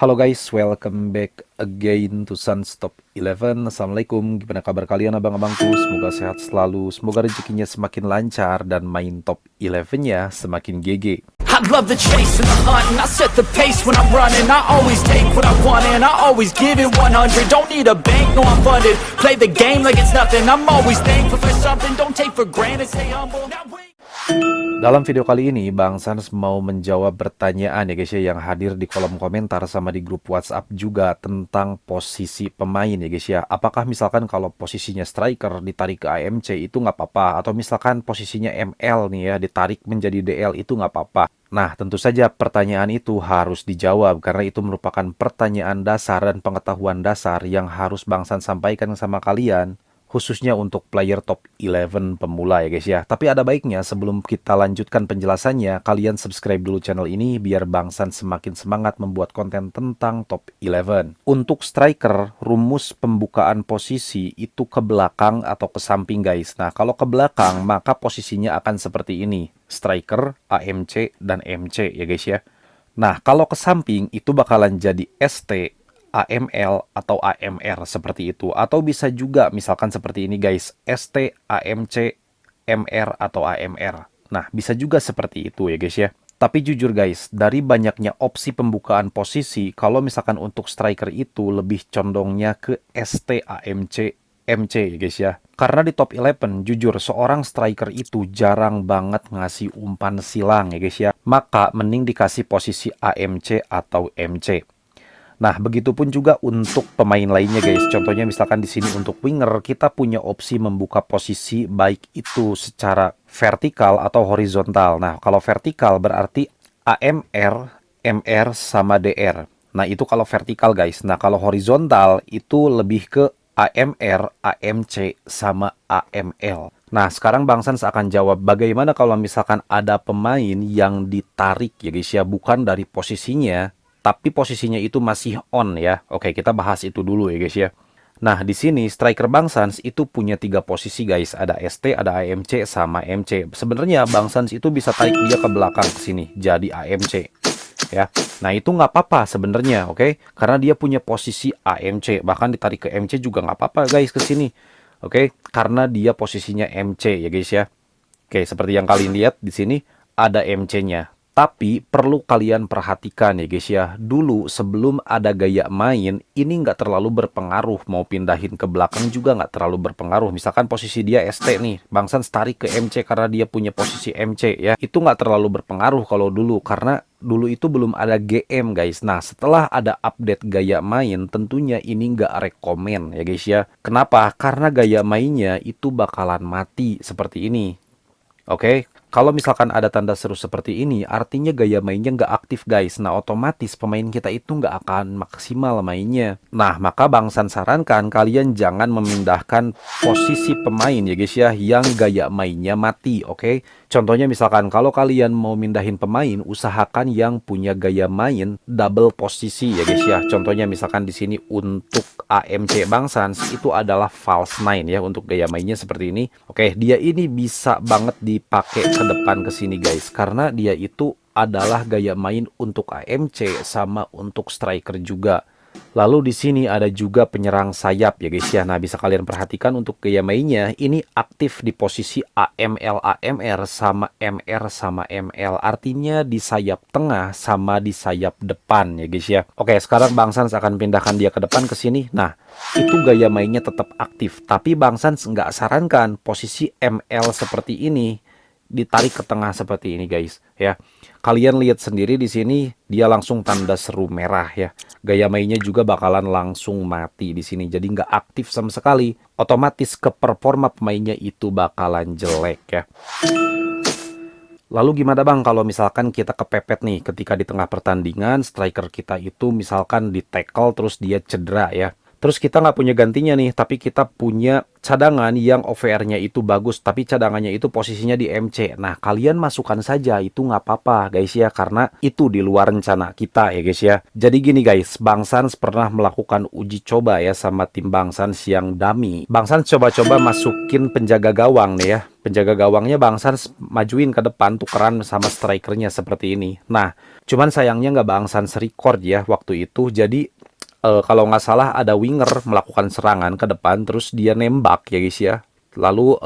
Halo guys, welcome back again to Sunstop 11. Assalamualaikum, gimana kabar kalian abang-abangku? Semoga sehat selalu, semoga rezekinya semakin lancar dan main top 11-nya semakin GG. I love the chase and the hunt, and I set the pace when I'm running. I always take what I want and I always give it 100. Don't need a bank, no I'm funded. Play the game like it's nothing. I'm always thankful for something. Don't take for granted, stay humble. Now wait. Dalam video kali ini, Bang Sans mau menjawab pertanyaan ya guys ya, yang hadir di kolom komentar sama di grup WhatsApp juga tentang posisi pemain ya guys ya. Apakah misalkan kalau posisinya striker ditarik ke AMC itu nggak apa-apa, atau misalkan posisinya ML nih ya ditarik menjadi DL itu nggak apa-apa. Nah, tentu saja pertanyaan itu harus dijawab karena itu merupakan pertanyaan dasar dan pengetahuan dasar yang harus Bang Sans sampaikan sama kalian, khususnya untuk player top 11 pemula ya guys ya. Tapi ada baiknya sebelum kita lanjutkan penjelasannya, kalian subscribe dulu channel ini biar Bang San semakin semangat membuat konten tentang top 11. Untuk striker, rumus pembukaan posisi itu ke belakang atau ke samping guys. Nah, kalau ke belakang maka posisinya akan seperti ini. Striker, AMC, dan MC ya guys ya. Nah, kalau ke samping itu bakalan jadi ST, AML atau AMR seperti itu, atau bisa juga misalkan seperti ini guys, ST, AMC, MR atau AMR. Nah, bisa juga seperti itu ya guys ya. Tapi jujur guys, dari banyaknya opsi pembukaan posisi, kalau misalkan untuk striker itu lebih condongnya ke ST, AMC, MC ya guys ya. Karena di top 11, jujur seorang striker itu jarang banget ngasih umpan silang ya guys ya. Maka mending dikasih posisi AMC atau MC. Nah, begitupun juga untuk pemain lainnya guys. Contohnya misalkan di sini untuk winger, kita punya opsi membuka posisi baik itu secara vertikal atau horizontal. Nah, kalau vertikal berarti AMR, MR sama DR. Nah, itu kalau vertikal guys. Nah, kalau horizontal itu lebih ke AMR, AMC sama AML. Nah, sekarang Bang Sans akan jawab bagaimana kalau misalkan ada pemain yang ditarik ya guys ya, bukan dari posisinya, tapi posisinya itu masih on ya. Oke, kita bahas itu dulu ya guys ya. Nah, di sini striker Bang Sans itu punya 3 posisi guys. Ada ST, ada AMC, sama MC. Sebenarnya Bang Sans itu bisa tarik dia ke belakang ke sini, jadi AMC. Ya, nah itu nggak apa-apa sebenarnya, oke? Karena dia punya posisi AMC. Bahkan ditarik ke MC juga nggak apa-apa guys ke sini. Oke, karena dia posisinya MC ya guys ya. Oke, seperti yang kalian lihat di sini ada MC-nya. Tapi perlu kalian perhatikan ya guys ya, dulu sebelum ada gaya main, ini nggak terlalu berpengaruh, mau pindahin ke belakang juga nggak terlalu berpengaruh. Misalkan posisi dia ST nih, Bang Sans tarik ke MC karena dia punya posisi MC ya, itu nggak terlalu berpengaruh kalau dulu, karena dulu itu belum ada GM guys. Nah, setelah ada update gaya main, tentunya ini nggak rekomen ya guys ya. Kenapa? Karena gaya mainnya itu bakalan mati seperti ini. Oke, kalau misalkan ada tanda seru seperti ini, artinya gaya mainnya nggak aktif guys. Nah, otomatis pemain kita itu nggak akan maksimal mainnya. Nah, maka Bang San sarankan kalian jangan memindahkan posisi pemain ya guys ya, yang gaya mainnya mati, oke? Contohnya misalkan kalau kalian mau mindahin pemain, usahakan yang punya gaya main double posisi ya guys ya. Contohnya misalkan di sini untuk AMC Bang Sans itu adalah false nine ya, untuk gaya mainnya seperti ini. Oke, dia ini bisa banget dipakai ke depan ke sini guys, karena dia itu adalah gaya main untuk AMC sama untuk striker juga. Lalu di sini ada juga penyerang sayap ya guys ya. Nah, bisa kalian perhatikan untuk gaya mainnya ini aktif di posisi AML AMR sama MR sama ML. Artinya di sayap tengah sama di sayap depan ya guys ya. Oke, sekarang Bang Sans akan pindahkan dia ke depan ke sini. Nah, itu gaya mainnya tetap aktif, tapi Bang Sans nggak sarankan posisi ML seperti ini ditarik ke tengah seperti ini guys ya. Kalian lihat sendiri di sini dia langsung tanda seru merah ya. Gaya mainnya juga bakalan langsung mati di sini. Jadi nggak aktif sama sekali. Otomatis ke performa pemainnya itu bakalan jelek ya. Lalu gimana Bang kalau misalkan kita kepepet nih ketika di tengah pertandingan striker kita itu misalkan di tackle terus dia cedera ya. Terus kita nggak punya gantinya nih, tapi kita punya cadangan yang OVR-nya itu bagus, tapi cadangannya itu posisinya di MC. Nah, kalian masukkan saja, itu nggak apa-apa guys ya, karena itu di luar rencana kita ya guys ya. Jadi gini guys, Bang Sans pernah melakukan uji coba ya sama tim Bang Sans yang dummy. Bang Sans coba-coba masukin penjaga gawang nih ya. Penjaga gawangnya Bang Sans majuin ke depan, tukeran sama strikernya seperti ini. Nah, cuman sayangnya nggak Bang Sans record ya waktu itu, jadi kalau nggak salah ada winger melakukan serangan ke depan, terus dia nembak ya guys ya. Lalu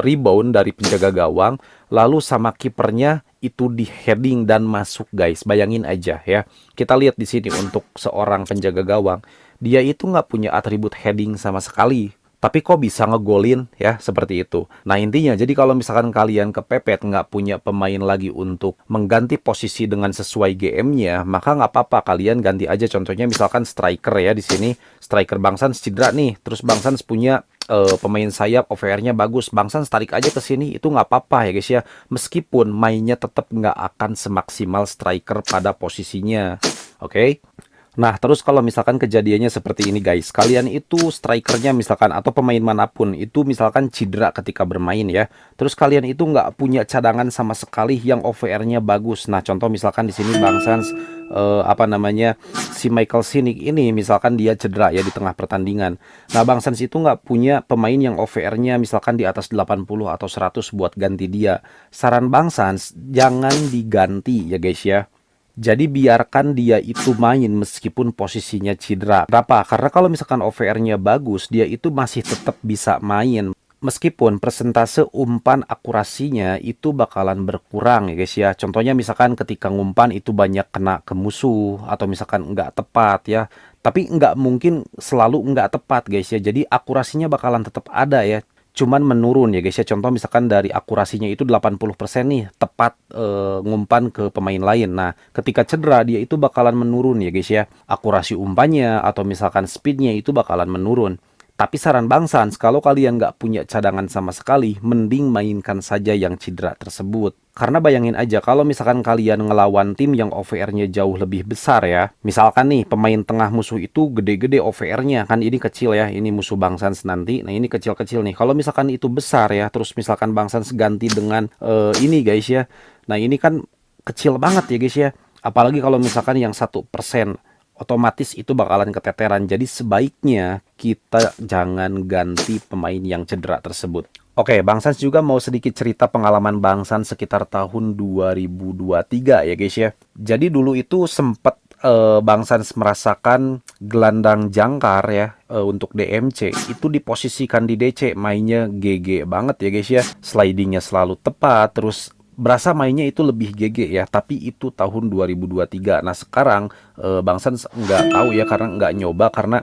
rebound dari penjaga gawang, lalu sama kipernya itu di heading dan masuk guys. Bayangin aja ya. Kita lihat di sini untuk seorang penjaga gawang, dia itu nggak punya atribut heading sama sekali. Tapi kok bisa ngegolin ya, seperti itu. Nah intinya, jadi kalau misalkan kalian kepepet nggak punya pemain lagi untuk mengganti posisi dengan sesuai GM-nya, maka nggak apa-apa, kalian ganti aja. Contohnya misalkan striker ya, di sini striker Bang Sans cedera nih, terus Bang Sans punya pemain sayap OVR-nya bagus, Bang Sans tarik aja ke sini, itu nggak apa-apa ya guys ya. Meskipun mainnya tetap nggak akan semaksimal striker pada posisinya, oke? Nah, terus kalau misalkan kejadiannya seperti ini guys, kalian itu strikernya misalkan atau pemain manapun itu misalkan cedera ketika bermain ya. Terus kalian itu nggak punya cadangan sama sekali yang OVR-nya bagus. Nah, contoh misalkan di sini Bang Sans si Michael Sinik ini misalkan dia cedera ya di tengah pertandingan. Nah, Bang Sans itu nggak punya pemain yang OVR-nya misalkan di atas 80 atau 100 buat ganti dia. Saran Bang Sans, jangan diganti ya guys ya. Jadi biarkan dia itu main meskipun posisinya cedera. Kenapa? Karena kalau misalkan OVR-nya bagus, dia itu masih tetap bisa main. Meskipun persentase umpan akurasinya itu bakalan berkurang ya guys ya. Contohnya misalkan ketika ngumpan itu banyak kena ke musuh atau misalkan nggak tepat ya. Tapi nggak mungkin selalu nggak tepat guys ya. Jadi akurasinya bakalan tetap ada ya. Cuman menurun ya guys ya. Contoh misalkan dari akurasinya itu 80% nih tepat ngumpan ke pemain lain. Nah, ketika cedera dia itu bakalan menurun ya guys ya. Akurasi umpannya atau misalkan speednya itu bakalan menurun. Tapi saran Bang Sans, kalau kalian nggak punya cadangan sama sekali, mending mainkan saja yang cedera tersebut. Karena bayangin aja, kalau misalkan kalian ngelawan tim yang OVR-nya jauh lebih besar ya. Misalkan nih, pemain tengah musuh itu gede-gede OVR-nya. Kan ini kecil ya, ini musuh Bang Sans nanti. Nah ini kecil-kecil nih. Kalau misalkan itu besar ya, terus misalkan Bang Sans ganti dengan ini guys ya. Nah ini kan kecil banget ya guys ya. Apalagi kalau misalkan yang 1%. Otomatis itu bakalan keteteran. Jadi sebaiknya kita jangan ganti pemain yang cedera tersebut. Oke, Bang Sans juga mau sedikit cerita pengalaman Bang Sans sekitar tahun 2023 ya guys ya. Jadi dulu itu sempat Bang Sans merasakan gelandang jangkar ya untuk DMC itu diposisikan di DC, mainnya GG banget ya guys ya. Slidingnya selalu tepat, terus berasa mainnya itu lebih GG ya, tapi itu tahun 2023. Nah sekarang Bang Sans nggak tahu ya, karena nggak nyoba, karena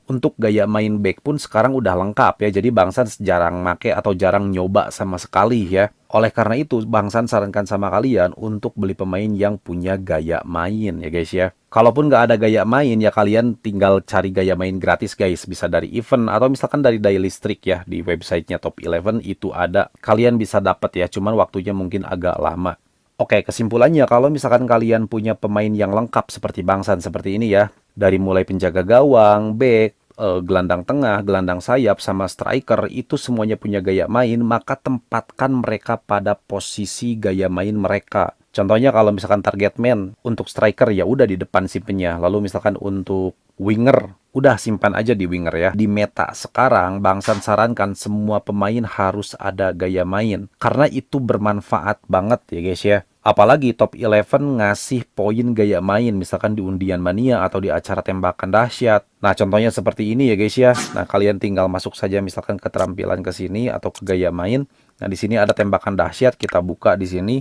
untuk gaya main back pun sekarang udah lengkap ya. Jadi Bang Sans jarang make atau jarang nyoba sama sekali ya. Oleh karena itu Bang Sans sarankan sama kalian untuk beli pemain yang punya gaya main ya guys ya. Kalaupun nggak ada gaya main ya, kalian tinggal cari gaya main gratis guys. Bisa dari event atau misalkan dari daily streak ya, di websitenya Top 11 itu ada. Kalian bisa dapat ya, cuman waktunya mungkin agak lama. Oke, kesimpulannya kalau misalkan kalian punya pemain yang lengkap seperti Bang Sans seperti ini ya, dari mulai penjaga gawang, back, gelandang tengah, gelandang sayap, sama striker, itu semuanya punya gaya main, maka tempatkan mereka pada posisi gaya main mereka. Contohnya kalau misalkan target man untuk striker ya udah di depan simpennya. Lalu misalkan untuk winger, udah simpan aja di winger ya. Di meta sekarang, Bang Sans sarankan semua pemain harus ada gaya main. Karena itu bermanfaat banget ya guys ya. Apalagi Top 11 ngasih poin gaya main, misalkan di undian mania atau di acara tembakan dahsyat. Nah, contohnya seperti ini ya guys ya. Nah, kalian tinggal masuk saja misalkan keterampilan ke sini atau ke gaya main. Nah, di sini ada tembakan dahsyat, kita buka di sini.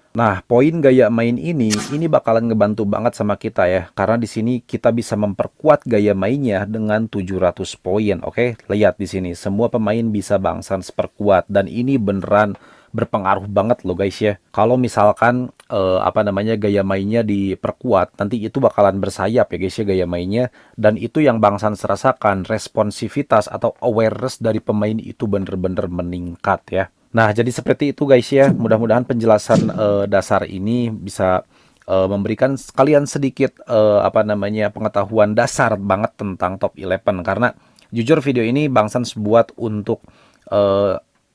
Nah, poin gaya main ini bakalan ngebantu banget sama kita ya. Karena di sini kita bisa memperkuat gaya mainnya dengan 700 poin. Oke, lihat di sini semua pemain bisa Bang Sans perkuat, dan ini beneran berpengaruh banget loh guys ya. Kalau misalkan gaya mainnya diperkuat, nanti itu bakalan bersayap ya guys ya gaya mainnya, dan itu yang Bang Sans rasakan, responsivitas atau awareness dari pemain itu bener-bener meningkat ya. Nah, jadi seperti itu guys ya. Mudah-mudahan penjelasan dasar ini bisa memberikan kalian sedikit pengetahuan dasar banget tentang top 11, karena jujur video ini Bang Sans buat untuk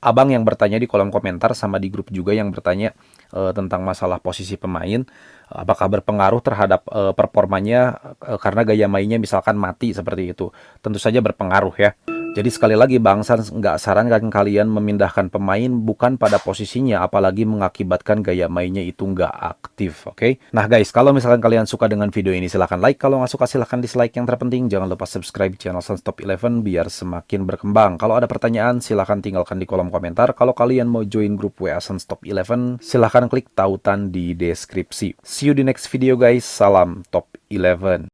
abang yang bertanya di kolom komentar sama di grup juga yang bertanya tentang masalah posisi pemain, apakah berpengaruh terhadap performanya karena gaya mainnya misalkan mati seperti itu. Tentu saja berpengaruh ya. Jadi sekali lagi Bang Sans nggak sarankan kalian memindahkan pemain bukan pada posisinya, apalagi mengakibatkan gaya mainnya itu nggak aktif, oke? Nah guys, kalau misalkan kalian suka dengan video ini silahkan like, kalau nggak suka silahkan dislike. Yang terpenting jangan lupa subscribe channel Sans Top 11 biar semakin berkembang. Kalau ada pertanyaan silahkan tinggalkan di kolom komentar. Kalau kalian mau join grup WA Sans Top 11 silahkan klik tautan di deskripsi. See you di next video guys, salam Top 11.